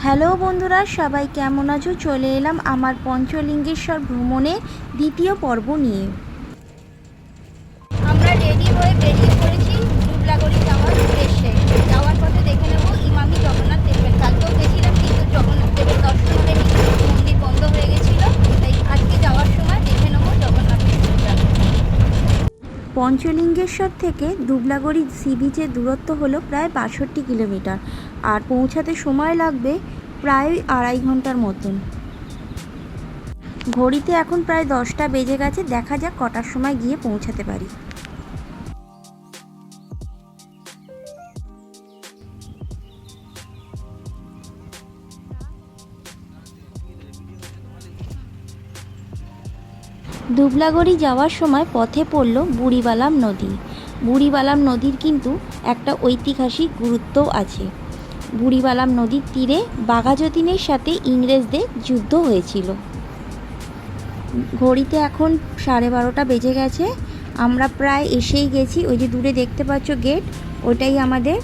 Hello বন্ধুরা, সবাই কেমন আছো? চলে এলাম আমার পঞ্চলিঙ্গেশ্বর ভ্রমণের দ্বিতীয় পর্ব নিয়ে। আমরা রেডি হয়ে বেরিয়ে পড়েছি দুবলাগড়ি যাওয়ার উদ্দেশ্যে। যাওয়ার পথে দেখে নেব ইমামি জগন্নাথ টেম্পল। কালকেও গেছিলাম কিন্তু জগন্নাথ দেবের দর্শন হয়নি, মন্দির বন্ধ হয়ে গেছিল। তাই আজকে যাওয়ার সময় দেখে নেব জগন্নাথ টেম্পলটা। পঞ্চলিঙ্গেশ্বর থেকে দুবলাগড়ি সি বিচের দূরত্ব হলো প্রায় 62 কিলোমিটার, আর পৌঁছাতে সময় লাগবে প্রায় 2.5 ঘন্টার মতন। ঘড়িতে এখন প্রায় 10টা বেজে গেছে, দেখা যাক কটার সময় গিয়ে পৌঁছাতে পারি। দুবলাগড়ি যাওয়ার সময় পথে পড়ল বুড়িবালাম নদী। বুড়িবালাম নদীর কিন্তু একটা ঐতিহাসিক গুরুত্বও আছে। বুড়িবালাম নদীর তীরে বাঘাযতীনের সাথে ইংরেজদের যুদ্ধ হয়েছিল। ঘড়িতে এখন 12:30 বেজে গেছে, আমরা প্রায় এসেই গেছি। ওই যে দূরে দেখতে পাচ্ছ গেট, ওটাই আমাদের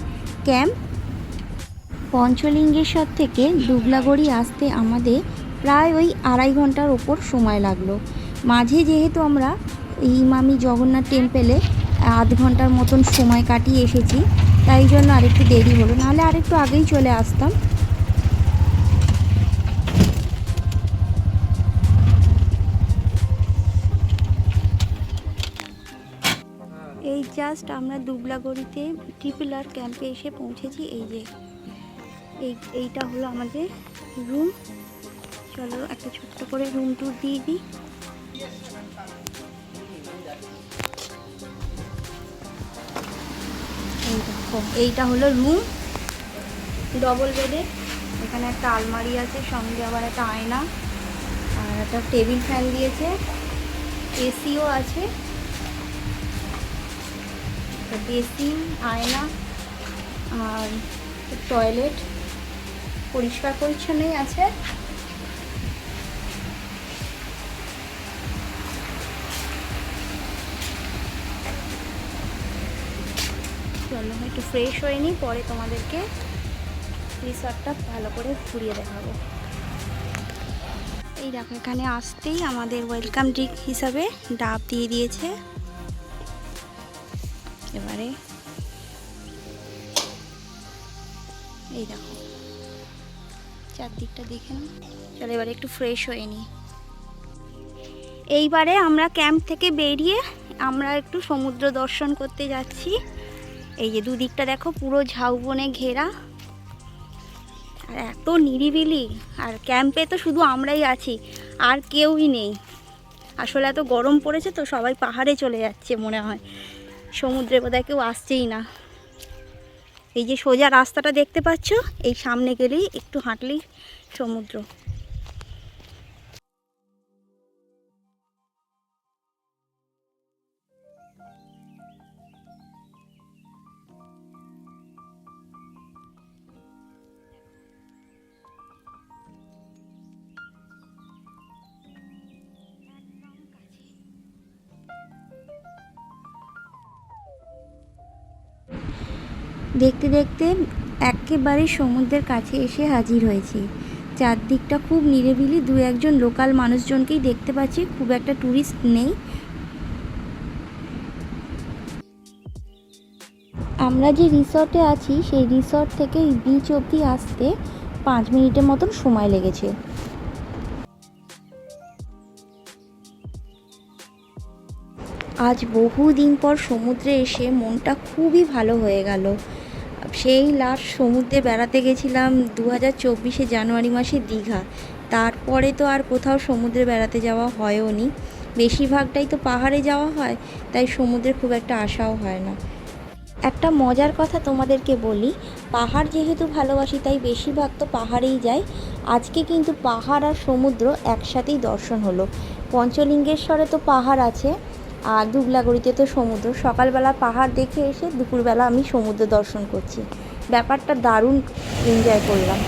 ক্যাম্প। পঞ্চলিঙ্গেশ্বর থেকে দুবলাগড়ি আসতে আমাদের প্রায় ওই 2.5 ঘন্টার ওপর সময় লাগলো। মাঝে যেহেতু আমরা ইমামি জগন্নাথ টেম্পলে আধ ঘন্টার মতন সময় কাটিয়ে এসেছি, তাই জন্য আরেকটু দেরি হলো, নাহলে আরেকটু আগেই চলে আসতাম। এই জাস্ট আমরা দুবলাগড়িতে ট্রিপল আর ক্যাম্পে এসে পৌঁছেছি। এই যে এইটা হলো আমাদের রুম। চলো একটা ছোট্ট করে রুম ট্যুর দিয়ে দিই। এই দেখো, এইটা হলো রুম, ডবল বেডে। এখানে একটা আলমারি আছে, সঙ্গে আবার একটা আয়না আর একটা টেবিল ফ্যান দিয়েছে, এসিও আছে। বেসিন, আয়না আর টয়লেট পরিষ্কার পরিচ্ছন্নই আছে। চলো একটু ফ্রেশ হয়ে নিই, পরে তোমাদেরকে রিসর্টটা ভালো করে ঘুরিয়ে দেখাবো। এই দেখো, এখানে আসতেই আমাদের ওয়েলকাম ড্রিঙ্ক হিসাবে ডাব দিয়ে দিয়েছে। এবারে এই দেখো, চারদিকটা দেখে নাও। চলো এবারে একটু ফ্রেশ হয়ে নিই। এইবারে আমরা ক্যাম্প থেকে বেরিয়ে আমরা একটু সমুদ্র দর্শন করতে যাচ্ছি। এই যে দুদিকটা দেখো, পুরো ঝাউবনে ঘেরা, আর এত নিরিবিলি। আর ক্যাম্পে তো শুধু আমরাই আছি, আর কেউই নেই। আসলে এত গরম পড়েছে তো সবাই পাহাড়ে চলে যাচ্ছে মনে হয়, সমুদ্রে বোধহয় কেউ আসছেই না। এই যে সোজা রাস্তাটা দেখতে পাচ্ছ, এই সামনে গেলেই একটু হাঁটলেই সমুদ্র। দেখতে দেখতে একেবারে সমুদ্রের কাছে এসে হাজির হয়েছি। চারদিকটা খুব নিরিবিলি, দু একজন লোকাল মানুষজনকেই দেখতে পাচ্ছি, খুব একটা ট্যুরিস্ট নেই। আমরা যে রিসর্টে আছি সেই রিসর্ট থেকে বিচ অবধি আসতে 5 মিনিটের মতন সময় লেগেছে। আজ বহুদিন পর সমুদ্রে এসে মনটা খুবই ভালো হয়ে গেল। সেই লাস্ট সমুদ্রে বেড়াতে গেছিলাম 2024 জানুয়ারি মাসে দীঘা। তারপরে তো আর কোথাও সমুদ্রে বেড়াতে যাওয়া হয়ও নি, বেশিরভাগটাই তো পাহাড়ে যাওয়া হয়, তাই সমুদ্রে খুব একটা আসাও হয় না। একটা মজার কথা তোমাদেরকে বলি, পাহাড় যেহেতু ভালোবাসি তাই বেশিরভাগ তো পাহাড়েই যাই। আজকে কিন্তু পাহাড় আর সমুদ্র একসাথেই দর্শন হলো। পঞ্চলিঙ্গেশ্বরে তো পাহাড় আছে, আর দুবলাগড়িতে তো সমুদ্র। সকালবেলা পাহাড় দেখে এসে দুপুরবেলা আমি সমুদ্র দর্শন করছি। ব্যাপারটা দারুণ এনজয় করলাম।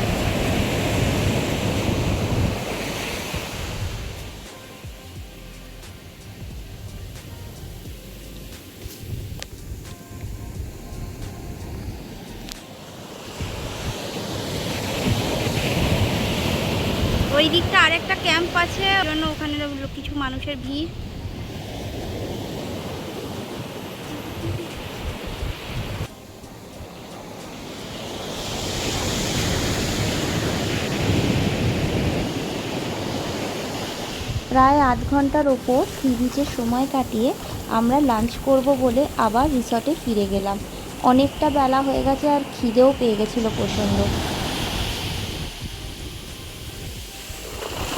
ওই দিকটা আরেকটা ক্যাম্প আছে, ওই জন্য ওখানে কিছু মানুষের ভিড়। প্রায় আধ ঘন্টার ওপর সি বিচে সময় কাটিয়ে আমরা লাঞ্চ করব বলে আবার রিসর্টে ফিরে গেলাম। অনেকটা বেলা হয়ে গেছে আর খিদেও পেয়ে গেছিলো প্রচণ্ড।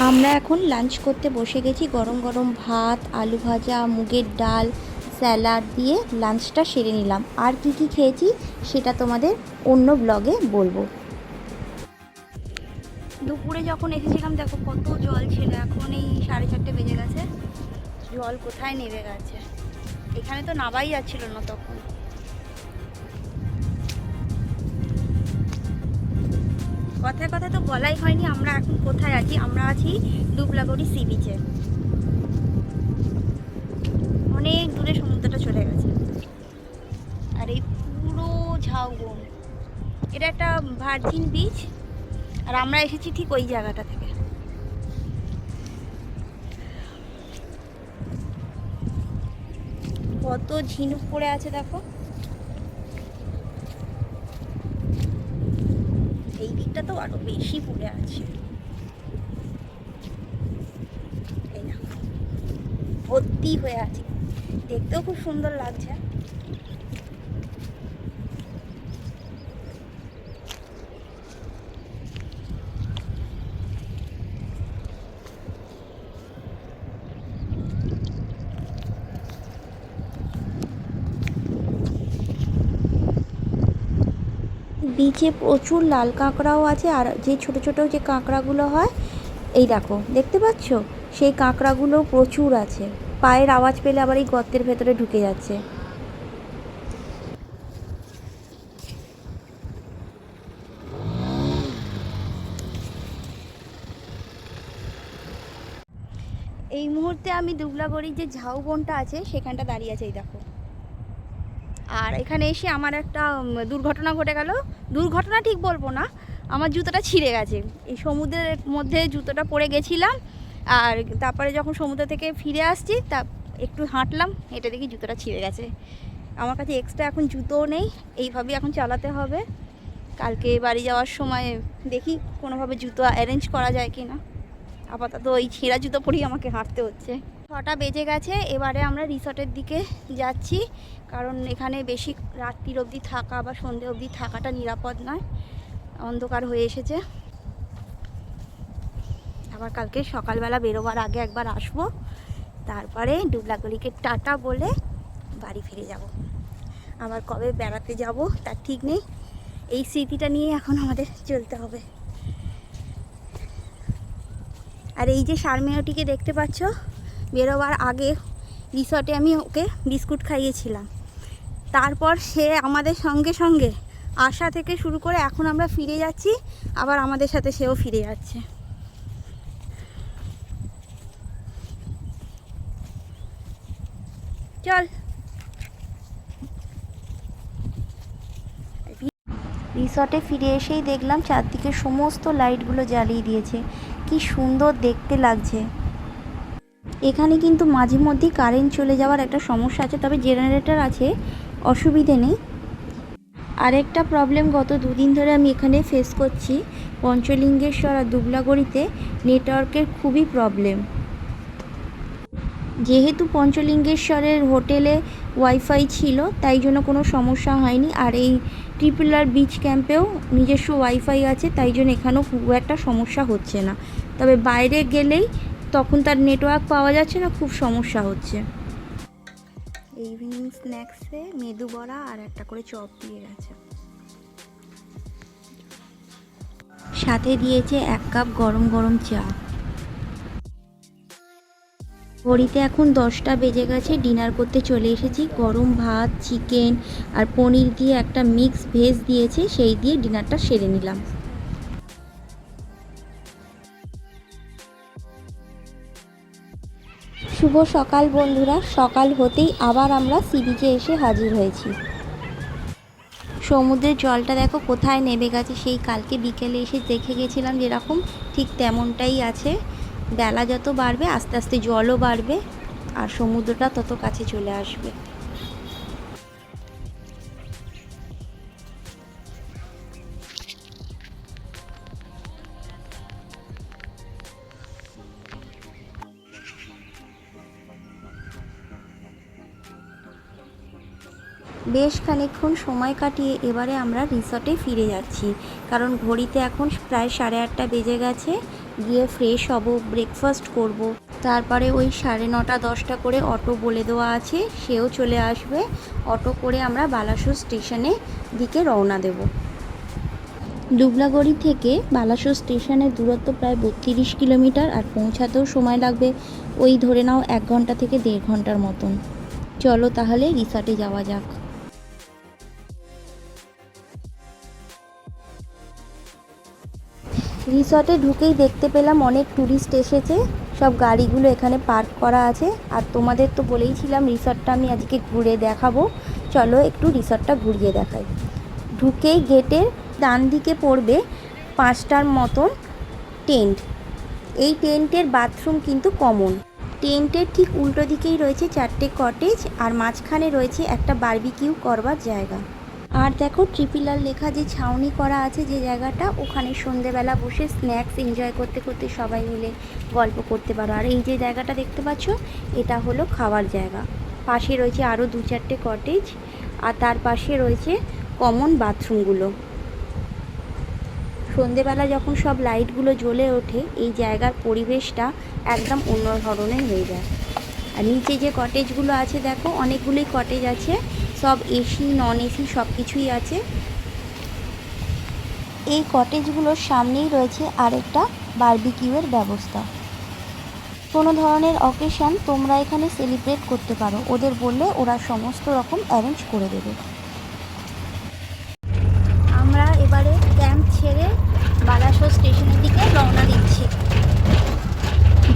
আমরা এখন লাঞ্চ করতে বসে গেছি। গরম গরম ভাত, আলু ভাজা, মুগের ডাল, স্যালাড দিয়ে লাঞ্চটা সেরে নিলাম। আর কি কি খেয়েছি সেটা তোমাদের অন্য ব্লগে বলবো। দুপুরে যখন এসেছিলাম দেখো কত জল ছিল, এখন এই 4:30 বেজে গেছে, জল কোথায় নেমে গেছে। এখানে তো নামাই যাচ্ছিল না তখন। কথায় কথায় তো বলাই হয়নি আমরা এখন কোথায় আছি। আমরা আছি দুবলাগড়ি সি বিচে। অনেক দূরে সমুদ্রটা চলে গেছে। আর এই পুরো ঝাউবন, এটা একটা ভার্জিন বিচ, আর আমরা এসেছি ঠিক ওই জায়গাটা থেকে। কত ঝিনুক পড়ে আছে দেখো। এই দিকটা তো আরো বেশি পড়ে আছে। এই না, ভর্তি হয়ে আছে, দেখতেও খুব সুন্দর লাগছে। বিচে প্রচুর লাল কাঁকড়াও আছে, আর যে ছোট ছোট যে কাঁকড়াগুলো হয় এই দেখো দেখতে পাচ্ছ, সেই কাঁকড়াগুলো প্রচুর আছে। পায়ের আওয়াজ পেলে আবার এই গর্তের ভেতরে ঢুকে যাচ্ছে। এই মুহূর্তে আমি দুবলাগড়ির যে ঝাউবনটা আছে সেখানটা দাঁড়িয়ে আছে, এই দেখো। আর এখানে এসে আমার একটা দুর্ঘটনা ঘটে গেল। দুর্ঘটনা ঠিক বলবো না, আমার জুতোটা ছিঁড়ে গেছে। এই সমুদ্রের মধ্যে জুতোটা পরে গেছিলাম, আর তারপরে যখন সমুদ্র থেকে ফিরে আসছি তা একটু হাঁটলাম, এটা দেখি জুতোটা ছিঁড়ে গেছে। আমার কাছে এক্সট্রা এখন জুতোও নেই, এইভাবেই এখন চালাতে হবে। কালকে বাড়ি যাওয়ার সময় দেখি কোনোভাবে জুতো অ্যারেঞ্জ করা যায় কি না। আপাতত ওই ছেঁড়া জুতো পরেই আমাকে হাঁটতে হচ্ছে। 6টা বেজে গেছে, এবারে আমরা রিসর্টের দিকে যাচ্ছি, কারণ এখানে বেশি রাত্রির অবধি থাকা বা সন্ধে অবধি থাকাটা নিরাপদ নয়, অন্ধকার হয়ে এসেছে। আবার কালকে সকালবেলা বেরোবার আগে একবার আসবো, তারপরে দুবলাগড়িকে টাটা বলে বাড়ি ফিরে যাব। আবার কবে বেড়াতে যাব তার ঠিক নেই, এই স্মৃতিটা নিয়ে এখন আমাদের চলতে হবে। আর এই যে শারমেয়টিকে দেখতে পাচ্ছ, বেরোবার আগে রিসর্টে আমি ওকে বিস্কুট খাইয়েছিলাম। তারপর সে আমাদের সঙ্গে সঙ্গে আসা থেকে শুরু করে এখন আমরা ফিরে যাচ্ছি, আবার আমাদের সাথে সেও ফিরে যাচ্ছে। চল। রিসর্টে ফিরে এসেই দেখলাম চারদিকে সমস্ত লাইটগুলো জ্বালিয়ে দিয়েছে, কি সুন্দর দেখতে লাগছে। এখানে কিন্তু মাঝে মধ্যেই কারেন্ট চলে যাওয়ার একটা সমস্যা আছে, তবে জেনারেটর আছে, অসুবিধে নেই। আরেকটা প্রবলেম গত দুদিন ধরে আমি এখানে ফেস করছি, পঞ্চলিঙ্গেশ্বর আর দুবলাগড়িতে নেটওয়ার্কের খুবই প্রবলেম। যেহেতু পঞ্চলিঙ্গেশ্বরের হোটেলে ওয়াইফাই ছিল তাই জন্য কোনো সমস্যা হয়নি, আর এই ট্রিপল আর বিচ ক্যাম্পেও নিজস্ব ওয়াইফাই আছে, তাই জন্য এখানেও খুব একটা সমস্যা হচ্ছে না। তবে বাইরে গেলেই তখন তার নেটওয়ার্ক পাওয়া যাচ্ছে না, খুব সমস্যা হচ্ছে। ইভিনিং স্ন্যাক্সে মেদু বড়া আর একটা করে চপ দিয়ে গেছে। সাথে দিয়েছে 1 কাপ গরম গরম চা। ঘড়িতে এখন 10টা বেজে গেছে, ডিনার করতে চলে এসেছি। গরম ভাত, চিকেন আর পনির দিয়ে একটা মিক্স ভেজ দিয়েছে, সেই দিয়ে ডিনারটা সেরে নিলাম। শুভ সকাল বন্ধুরা, সকাল হতেই আবার আমরা সি বিচে এসে হাজির হয়েছি। সমুদ্রের জলটা দেখো কোথায় নেমে গেছে, সেই কালকে বিকেলে এসে দেখে গেছিলাম যেরকম ঠিক তেমনটাই আছে। বেলা যত বাড়বে আস্তে আস্তে জলও বাড়বে আর সমুদ্রটা তত কাছে চলে আসবে। বেশ খানিকক্ষণ সময় কাটিয়ে এবারে আমরা রিসর্টে ফিরে যাচ্ছি, কারণ ঘড়িতে এখন প্রায় 8:30 বেজে গেছে। গিয়ে ফ্রেশ হব, ব্রেকফাস্ট করব, তারপরে ওই 9:30 10টা করে অটো বলে দেওয়া আছে, সেও চলে আসবে। অটো করে আমরা বালাসোর স্টেশনে দিকে রওনা দেব। দুবলাগড়ি থেকে বালাসোর স্টেশনের দূরত্ব প্রায় 32 কিলোমিটার, আর পৌঁছাতেও সময় লাগবে ওই ধরে নাও 1 ঘন্টা থেকে 1.5 ঘন্টার মতন। চলো তাহলে রিসর্টে যাওয়া যাক। রিসর্টে ঢুকেই দেখতে পেলাম অনেক ট্যুরিস্ট এসেছে, সব গাড়িগুলো এখানে পার্ক করা আছে। আর তোমাদের তো বলেইছিলাম রিসর্টটা আমি আজকে ঘুরে দেখাবো, চলো একটু রিসর্টটা ঘুরিয়ে দেখাই। ঢুকেই গেটের ডান দিকে পড়বে 5টার মতন টেন্ট। এই টেন্টের বাথরুম কিন্তু কমন। টেন্টের ঠিক উল্টো দিকেই রয়েছে 4টে কটেজ, আর মাঝখানে রয়েছে একটা বারবিকিউ করবার জায়গা। আর দেখো ট্রিপিলার লেখা যে ছাউনি করা আছে যে জায়গাটা, ওখানে সন্ধেবেলা বসে স্ন্যাক্স এনজয় করতে করতে সবাই মিলে গল্প করতে পারো। আর এই যে জায়গাটা দেখতে পাচ্ছ, এটা হলো খাওয়ার জায়গা। পাশে রয়েছে আরও 2-4টে কটেজ, আর তার পাশে রয়েছে কমন বাথরুমগুলো। সন্ধেবেলা যখন সব লাইটগুলো জ্বলে ওঠে, এই জায়গার পরিবেশটা একদম অন্য ধরনের হয়ে যায়। আর নিচে যে কটেজগুলো আছে দেখো, অনেকগুলোই কটেজ আছে, সব এসি নন এসি সব কিছুই আছে। এই কটেজগুলোর সামনেই রয়েছে আরেকটা বারবিকিউয়ের ব্যবস্থা। কোনো ধরনের অকেশন তোমরা এখানে সেলিব্রেট করতে পারো, ওদের বললে ওরা সমস্ত রকম অ্যারেঞ্জ করে দেবে। আমরা এবারে ক্যাম্প ছেড়ে বালাসোর স্টেশনের দিকে রওনা দিচ্ছি।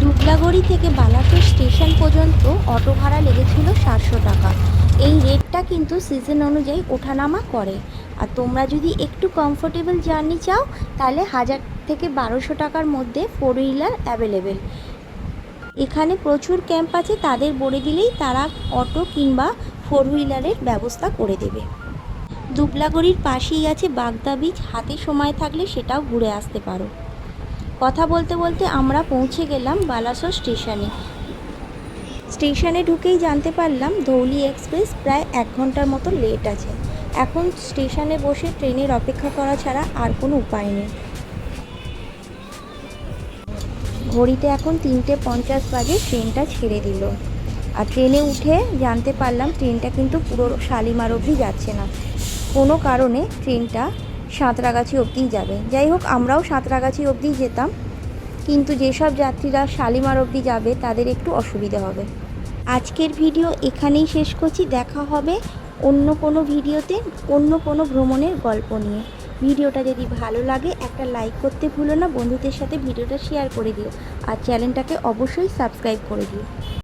দুবলাগড়ি থেকে বালাসোর স্টেশন পর্যন্ত অটো ভাড়া লেগেছিল 700 টাকা। এই রেটটা কিন্তু সিজন অনুযায়ী ওঠানামা করে। আর তোমরা যদি একটু কমফোর্টেবল জার্নি চাও, তাহলে 1000 থেকে 1200 টাকার মধ্যে 4 হুইলার অ্যাভেলেবেল। এখানে প্রচুর ক্যাম্প আছে, তাদের বলে দিলেই তারা অটো কিংবা 4 হুইলারের ব্যবস্থা করে দেবে। দুবলাগড়ির পাশেই আছে বাগদা বিচ, হাতে সময় থাকলে সেটাও ঘুরে আসতে পারো। কথা বলতে বলতে আমরা পৌঁছে গেলাম বালাসোর স্টেশনে। স্টেশনে ঢুকেই জানতে পারলাম ধৌলি এক্সপ্রেস প্রায় 1 ঘন্টার মতো লেট আছে। এখন স্টেশনে বসে ট্রেনের অপেক্ষা করা ছাড়া আর কোনো উপায় নেই। ঘড়িতে এখন 3:50 বাজে, ট্রেনটা ছেড়ে দিল। আর ট্রেনে উঠে জানতে পারলাম ট্রেনটা কিন্তু পুরো শালিমার অবধি যাচ্ছে না, কোনো কারণে ট্রেনটা সাঁতরাগাছি অবধিই যাবে। যাই হোক, আমরাও সাঁতরাগাছি অবধিই যেতাম, কিন্তু যেসব যাত্রীরা শালিমার অবধি যাবে তাদের একটু অসুবিধে হবে। আজকের ভিডিও এখানেই শেষ করছি, দেখা হবে অন্য কোনো ভিডিওতে অন্য কোনো ভ্রমণের গল্প নিয়ে। ভিডিওটা যদি ভালো লাগে একটা লাইক করতে ভুলো না, বন্ধুদের সাথে ভিডিওটা শেয়ার করে দিও, আর চ্যানেলটাকে অবশ্যই সাবস্ক্রাইব করে দিও।